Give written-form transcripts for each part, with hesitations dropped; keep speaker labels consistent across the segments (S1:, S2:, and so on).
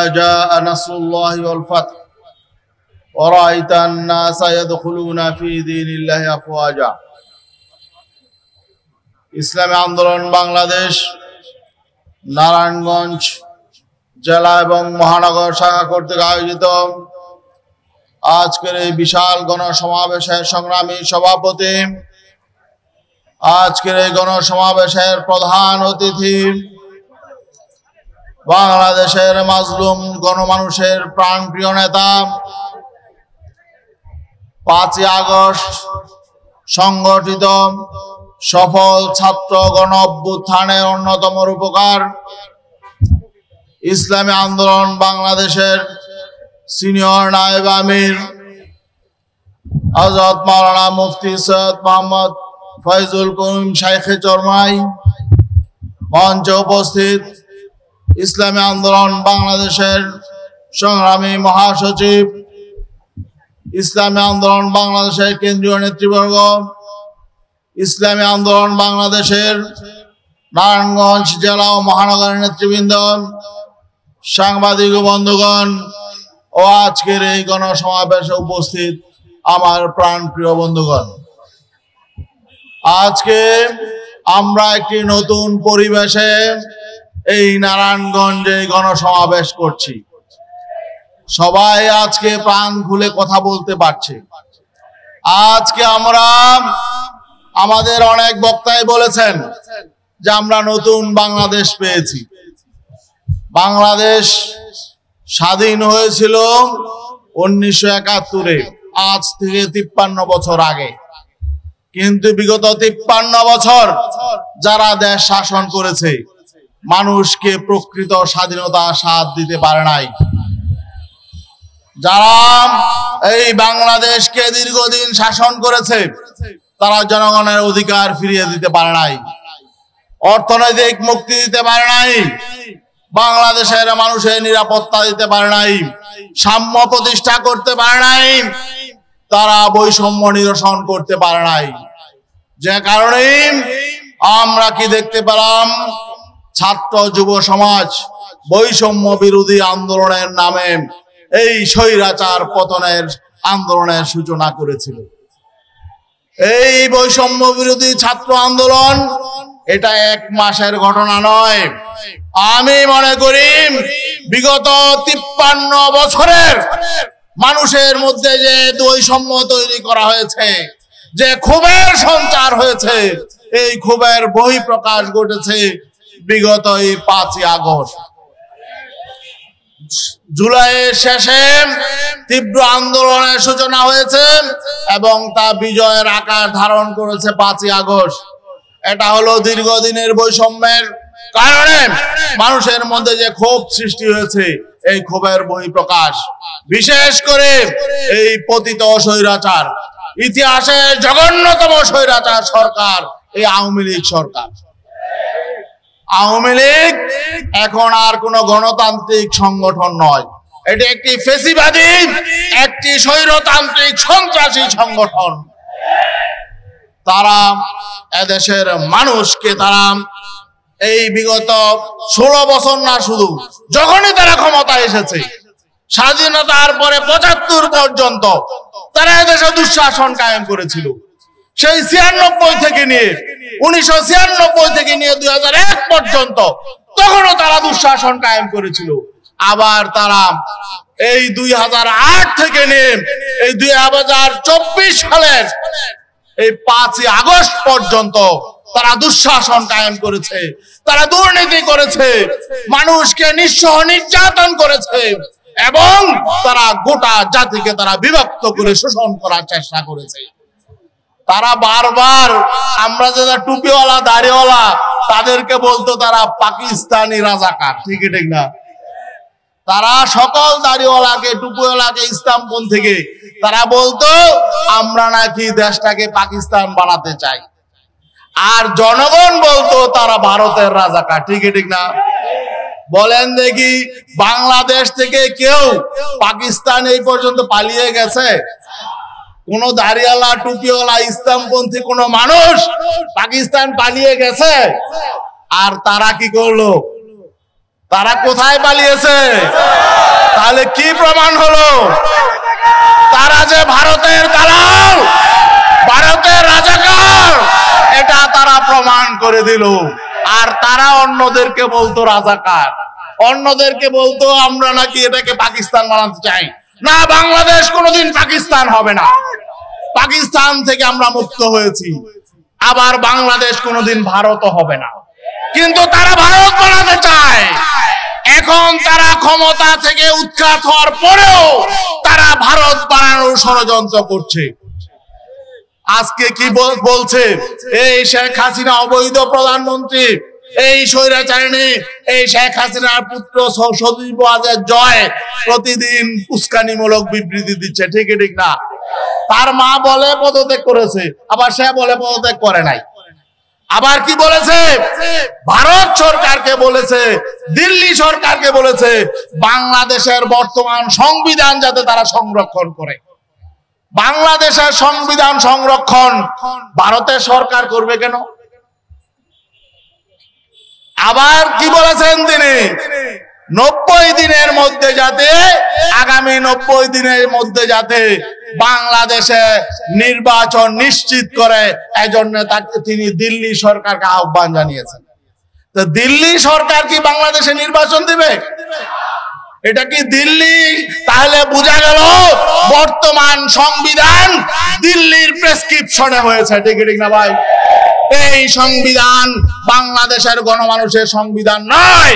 S1: جاء نصر الله والفتح ورأيت الناس يدخلون في دين الله أفواجا ইসলামী আন্দোলন বাংলাদেশ নারায়ণগঞ্জ জেলা এবং মহানগর শাখা কর্তৃক আয়োজিত আজকের এই বিশাল গণসমাবেশের সংগ্রামী সভাপতি, আজকের এই গণসমাবেশের প্রধান অতিথি, বাংলাদেশের মাজলুম গণমানুষের প্রাণপ্রিয় নেতা, 5ই আগস্ট সংগঠিত সফল ছাত্র গণ অভ্যুত্থানের অন্যতম রূপকার, ইসলামী আন্দোলন বাংলাদেশের সিনিয়র নায়েব আমির হযরত মাওলানা মুফতি সৈয়দ মোহাম্মদ ফয়জুল করিম শাইখে চরমাই, মঞ্চে উপস্থিত ইসলামী আন্দোলন বাংলাদেশের সংগ্রামী মহাসচিব, ইসলামী আন্দোলন বাংলাদেশের কেন্দ্রীয় নেতৃবর্গ, ইসলামী আন্দোলন বাংলাদেশের নারায়ণগঞ্জ জেলা ও মহানগরের নেতৃবৃন্দ, সাংবাদিক বন্ধুগণ ও আজকের এই গণসমাবেশে উপস্থিত আমার প্রাণপ্রিয় বন্ধুগণ, আজকে আমরা একটি নতুন পরিবেশে এই নারায়ণগঞ্জে গণসমাবেশ করছি। সবাই আজকে প্রাণ খুলে কথা বলতে পারছে। আজকে আমরা, আমাদের অনেক বক্তাই বলেছেন যে আমরা নতুন বাংলাদেশ পেয়েছি। বাংলাদেশ স্বাধীন হয়েছিল 1971-এ, আজ থেকে 53 বছর আগে। কিন্তু বিগত 53 বছর যারা দেশ শাসন করেছে মানুষকে প্রকৃত স্বাধীনতা স্বাদ দিতে পারে নাই। যারা এই বাংলাদেশকে দীর্ঘদিন শাসন করেছে তারা জনগণের অধিকার ফিরিয়ে দিতে পারে নাই, অর্থনৈতিক মুক্তি দিতে পারে নাই, বাংলাদেশের মানুষের নিরাপত্তা দিতে পারে নাই, সাম্য প্রতিষ্ঠা করতে পারে নাই, তারা বৈষম্য নিরসন করতে পারে নাই। যে কারণে আমরা কি দেখতে পেলাম, ছাত্র যুব সমাজ বৈষম্য বিরোধী আন্দোলনের নামে এই স্বৈরাচার পতনের আন্দোলনের সূচনা করেছিল। এই বৈষম্য বিরোধী ছাত্র আন্দোলন এটা 1 মাসের ঘটনা নয়। আমি মনে করি বিগত 53 বছরের মানুষের মধ্যে যে বৈষম্য তৈরি করা হয়েছে, যে ক্ষোভের সঞ্চার হয়েছে, এই ক্ষোভের বহিঃপ্রকাশ ঘটেছে বিগত এই 5ই আগস্ট। জুলাইয়ের শেষে তীব্র আন্দোলনের সূচনা হয়েছে এবং তা বিজয়ের আকার ধারণ করেছে 5ই আগস্ট। এটা হলো দীর্ঘদিনের বৈষম্যের কারণে মানুষের মধ্যে যে ক্ষোভ সৃষ্টি হয়েছে, এই ক্ষোভের বহিঃপ্রকাশ। বিশেষ করে এই পতিত স্বৈরাচার, ইতিহাসের জঘন্যতম স্বৈরাচার সরকার এই আওয়ামী লীগ সরকার। আওয়ামী লীগ এখন আর কোন গণতান্ত্রিক সংগঠন নয়, এটি একটি ফ্যাসিবাদী, একটি স্বৈরতান্ত্রিক সন্ত্রাসী সংগঠন। তারা এদেশের মানুষকে, তারা এই বিগত 16 বছর না, শুধু যখনই তারা ক্ষমতায় এসেছে, স্বাধীনতার পরে 75 পর্যন্ত তারা এদেশে দুঃশাসন কায়েম করেছিল। সেই 96 থেকে নিয়ে 1996 থেকে নিয়ে 2001 পর্যন্ত তখনও তারা দুঃশাসন কায়েম করেছিল। আবার তারা এই 2008 থেকে নিয়ে এই 2024 সালের এই 5ই আগস্ট পর্যন্ত তারা দুঃশাসন কায়েম করেছে, তারা দুর্নীতি করেছে, মানুষকে নিঃসহ নির্যাতন করেছে এবং তারা গোটা জাতিকে তারা বিভক্ত করে শোষণ করার চেষ্টা করেছে। তারা বারবার, আমরা যারা টুপিওয়ালা দাড়িওয়ালা তাদেরকে বলতো তারা পাকিস্তানি রাজাকার, ঠিক না? তারা সকল দাড়িওয়ালাকে, টুপিওয়ালাকে, ইসলামপন্থীকে তারা বলতো আমরা নাকি দেশটাকে পাকিস্তান বানাতে চাই, আর জনগণ বলতো তারা ভারতের রাজাকার, ঠিক না? বলেন দেখি, বাংলাদেশ থেকে কেউ পাকিস্তান এই পর্যন্ত পালিয়ে গেছে? কোন দাড়িওয়ালা, টুপিওয়ালা, ইসলামপন্থী কোন মানুষ পাকিস্তান পালিয়ে গেছে? আর তারা কি করলো? তারা কোথায় পালিয়েছে? তাহলে কি প্রমাণ হলো? তারা যে ভারতের দালাল, ভারতের রাজাকার, এটা তারা প্রমাণ করে দিল। আর তারা অন্যদেরকে বলতো রাজাকার, অন্যদেরকে বলতো আমরা নাকি এটাকে পাকিস্তান বানাতে চাই। না, বাংলাদেশ কোনোদিন পাকিস্তান হবে না। পাকিস্তান থেকে আমরা মুক্ত হয়েছি, আবার বাংলাদেশ কোনোদিন ভারতও হবে না। কিন্তু তারা ভারত বানাতে চায়। এখন তারা ক্ষমতা থেকে উৎখাত হওয়ার পরেও তারা ভারত বানানোর ষড়যন্ত্র করছে। আজকে কি বলছে? এই শেখ হাসিনা অবৈধ প্রধানমন্ত্রী, এই স্বৈরাচারিণী, এই শেখ হাসিনার পুত্র সজীব ওয়াজেদ জয় প্রতিদিন উস্কানিমূলক বিবৃতি দিচ্ছে, ঠিক না? তার মা বলে পদত্যাগ করেছে, আবার সে বলে পদত্যাগ করে নাই। আবার কি বলেছে? ভারত সরকারকে বলেছে, দিল্লি সরকারকে বলেছে বাংলাদেশের বর্তমান সংবিধান যাতে তারা সংরক্ষণ করে। বাংলাদেশের সংবিধান সংরক্ষণ ভারতের সরকার করবে কেন? আবার কি বলেছেন তিনি? 90 দিনের মধ্যে যাতে, আগামী 90 দিনের মধ্যে যাতে বাংলাদেশে নির্বাচন নিশ্চিত করে, এজন্য তাকে তিনি দিল্লি সরকারকে আহ্বান জানিয়েছেন। তো দিল্লি সরকার কি বাংলাদেশে নির্বাচন দিবে? এটা কি দিল্লি? তাহলে বোঝা গেল বর্তমান সংবিধান দিল্লির প্রেসক্রিপশনে হয়েছে, ঠিক না ভাই? এই সংবিধান বাংলাদেশের গণমানুষের সংবিধান নয়।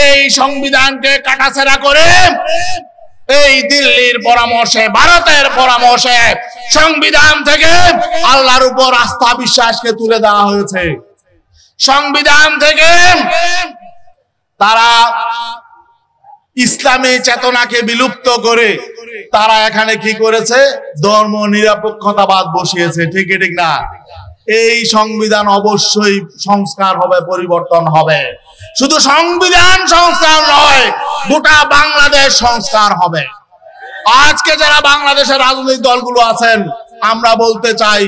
S1: এই সংবিধানকে কাটাছেঁড়া করে এই দিল্লির পরামর্শে, ভারতের পরামর্শে সংবিধান থেকে আল্লাহর উপর আস্থা বিশ্বাসকে তুলে দেওয়া হয়েছে। সংবিধান থেকে তারা ইসলামী চেতনাকে বিলুপ্ত করে তারা এখানে কি করেছে? ধর্ম নিরপেক্ষতাবাদ বসিয়েছে, ঠিক না? এই সংবিধান অবশ্যই সংস্কার হবে, পরিবর্তন হবে। শুধু সংবিধান সংস্কার নয়, গোটা বাংলাদেশ সংস্কার হবে। আজকে যারা বাংলাদেশের রাজনৈতিক দলগুলো আছেন, আমরা বলতে চাই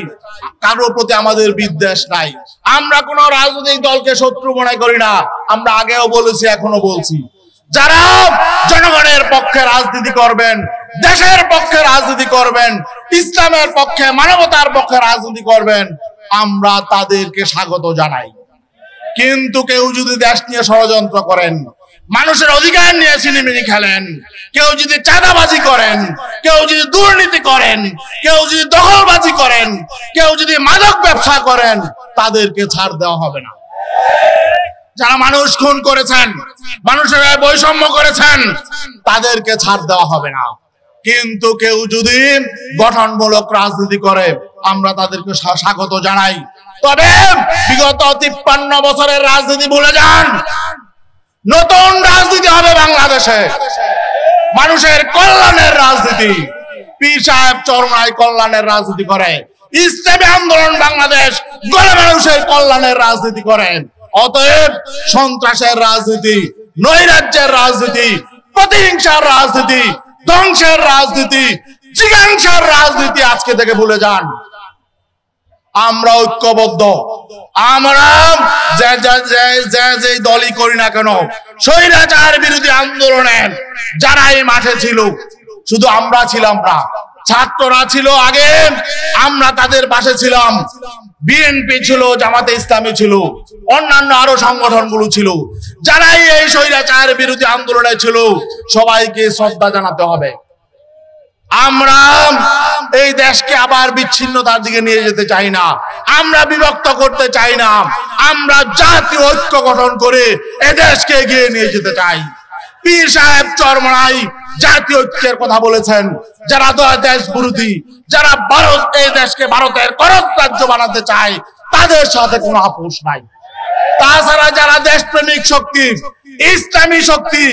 S1: কারোর প্রতি আমাদের বিদ্বেষ নাই। আমরা কোন রাজনৈতিক দলকে শত্রু মনে করি না। আমরা আগেও বলেছি, এখনো বলছি, যারা জনগণের পক্ষে রাজনীতি করবেন, দেশের পক্ষে রাজনীতি করবেন, ইসলামের পক্ষে, মানবতার পক্ষে রাজনীতি করবেন, আমরা তাদেরকে স্বাগত জানাই। কিন্তু কেউ যদি দেশ নিয়ে ষড়যন্ত্র করেন, মানুষের অধিকার নিয়ে ছিনিমিনি খেলেন, কেউ যদি চাঁদাবাজি করেন, কেউ যদি দুর্নীতি করেন, কেউ যদি দখলবাজি করেন, কেউ যদি মাদক ব্যবসা করেন, তাদেরকে ছাড় দেওয়া হবে না। যারা মানুষ খুন করেছেন, মানুষের বৈষম্য করেছেন, তাদেরকে ছাড় দেওয়া হবে না। কিন্তু কেউ যদি গঠনমূলক রাজনীতি করে, আমরা তাদেরকে স্বাগত জানাই। তবে বিগত 53 বছরের রাজনীতি ভুলে যান। নতুন রাজনীতি হবে বাংলাদেশে, মানুষের কল্যাণের রাজনীতি। পীর সাহেব চরমনাই কল্যাণের রাজনীতি করে, ইসলামী আন্দোলন বাংলাদেশ গরিব মানুষের কল্যাণের রাজনীতি করেন। অতএব সন্ত্রাসের রাজনীতি, নৈরাজ্যের রাজনীতি, প্রতিহিংসার রাজনীতি, ধ্বংসের রাজনীতি, জিজ্ঞাসার রাজনীতি আজকে থেকে ভুলে যান। আমরা ঐক্যবদ্ধ। আমরা যে দলই করি না কেন, স্বৈরাচার বিরোধী আন্দোলনে যারা এই মাঠে ছিল, শুধু আমরা ছিলাম না, ছাত্ররা ছিল আগে, আমরা তাদের পাশে ছিলাম। বিএনপি ছিল, জামাতে ইসলামী ছিল, অন্যান্য আরো সংগঠনগুলো ছিল। যারাই এই স্বৈরাচার বিরোধী আন্দোলনে ছিল, সবাইকে শ্রদ্ধা জানাতে হবে। আমরা এই দেশকে আবার বিচ্ছিন্নতার দিকে নিয়ে যেতে চাই না, আমরা বিভক্ত করতে চাই না। আমরা জাতীয় ঐক্য গঠন করে এ দেশকে এগিয়ে নিয়ে যেতে চাই। পীর সাহেব চরমনাই জাতীয় ঐক্যের কথা বলেছেন। যারা দেশ বিরোধী, যারা ভারত, এই দেশকে ভারতের করত রাজ্য বানাতে চায়, তাদের সাথে কোনো আপোষ নাই। তাছাড়া যারা দেশপ্রেমিক শক্তি, ইসলামী শক্তি,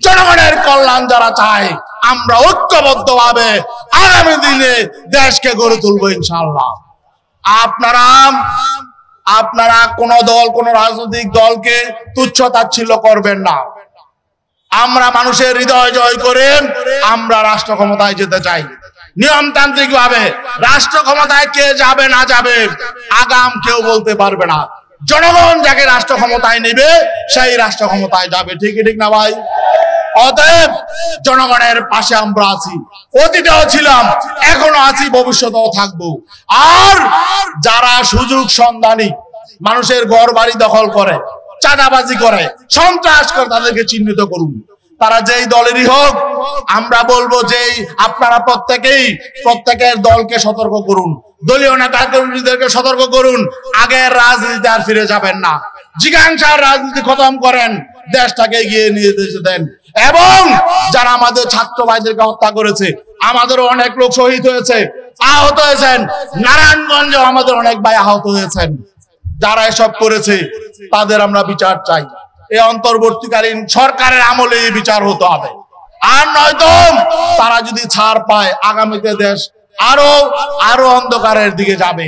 S1: জনগণের কল্যাণ যারা চায়, আমরা ঐক্যবদ্ধভাবে আগামী দিনে দেশকে গড়ে তুলবো ইনশাআল্লাহ। আপনারা কোন দল, কোন রাজনৈতিক দলকে তুচ্ছ তাচ্ছিল্য করবেন না। আমরা মানুষের হৃদয় জয় করে আমরা রাষ্ট্র ক্ষমতায় যেতে চাই নিয়মতান্ত্রিক ভাবে। রাষ্ট্র ক্ষমতায় কে যাবে না যাবে আগাম কেউ বলতে পারবে না। জনগণ যাকে রাষ্ট্র ক্ষমতায় নেবে সেই রাষ্ট্র ক্ষমতায় যাবে, ঠিক না ভাই? অতএব জনগণের পাশে আমরা আছি, অতীতেও ছিলাম, এখনো আছি, ভবিষ্যতেও থাকবো। আর যারা সুযোগ সন্ধানী মানুষের ঘর বাড়ি দখল করে, চাঁদাবাজি করে, সন্ত্রাস করে, তাদেরকে চিহ্নিত করুন। তারা যেই দলেরই হোক, আমরা বলবো যে আপনারা প্রত্যেকের দলকে সতর্ক করুন, দলীয় নেতা কর্মীদেরকে সতর্ক করুন। আগের রাজনীতি আর ফিরে যাবেন না, জিজ্ঞাসার রাজনীতি খতম করেন, দেশটাকে এগিয়ে নিয়ে দেন। এবং যারা আমাদের ছাত্র ভাইদেরকে হত্যা করেছে, আমাদেরও অনেক লোক শহীদ হয়েছে, আহত হয়েছেন, নারায়ণগঞ্জে আমাদের অনেক ভাই আহত হয়েছেন। যারা এসব করেছে তাদের আমরা বিচার চাই। এই অন্তর্বর্তীকালীন সরকারের আমলে এই বিচার হতে হবে। আর নয়তো তারা যদি ছাড় পায়, আগামীতে দেশ আরো অন্ধকারের দিকে যাবে।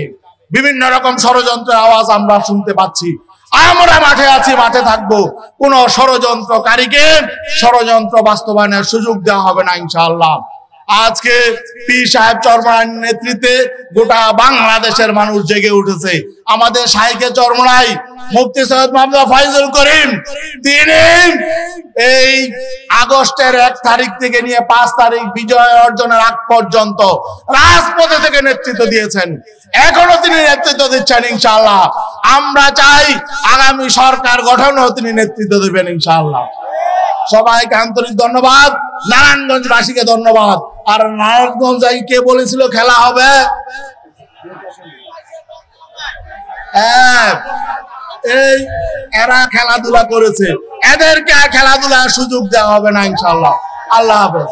S1: বিভিন্ন রকম ষড়যন্ত্রের আওয়াজ আমরা শুনতে পাচ্ছি। আমরা মাঠে আছি, মাঠে থাকবো। কোন ষড়যন্ত্রকারীকে ষড়যন্ত্র বাস্তবায়নের সুযোগ দেওয়া হবে না ইনশাআল্লাহ। আজকে পীর সাহেব চরমনাইর নেতৃত্বে গোটা বাংলাদেশের মানুষ জেগে উঠেছে। আমাদের শাইখে চরমনাই মুফতি সৈয়দ মোহাম্মদ ফয়জুল করিম, তিনি এই আগস্টের 1 তারিখ থেকে নিয়ে 5 তারিখ বিজয় অর্জনের আগ পর্যন্ত রাজপথে থেকে নেতৃত্ব দিয়েছেন, এখনো তিনি নেতৃত্ব দিচ্ছেন ইনশাআল্লাহ। আমরা চাই আগামী সরকার গঠনেও তিনি নেতৃত্ব দেবেন ইনশাআল্লাহ। সবাইকে আন্তরিক ধন্যবাদ, নারায়ণগঞ্জবাসীকে ধন্যবাদ। আর নারায়ণগঞ্জ কে বলেছিল খেলা হবে? এই এরা খেলাধুলা করেছে, এদেরকে খেলাধুলার সুযোগ দেওয়া হবে না ইনশাআল্লাহ। আল্লাহ হাফেজ।